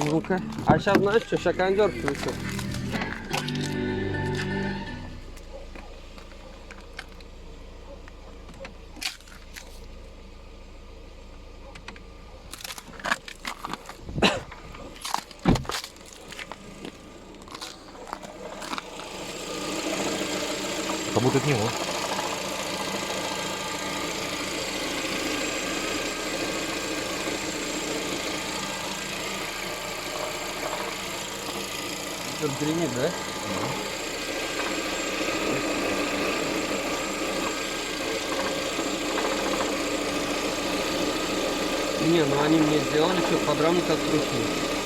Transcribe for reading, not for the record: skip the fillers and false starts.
Ну-ка. А сейчас знаешь что, сейчас кондер включу. Как будто это не он. Что-то гремит, да? Не, ну они мне сделали все по раму как трухи.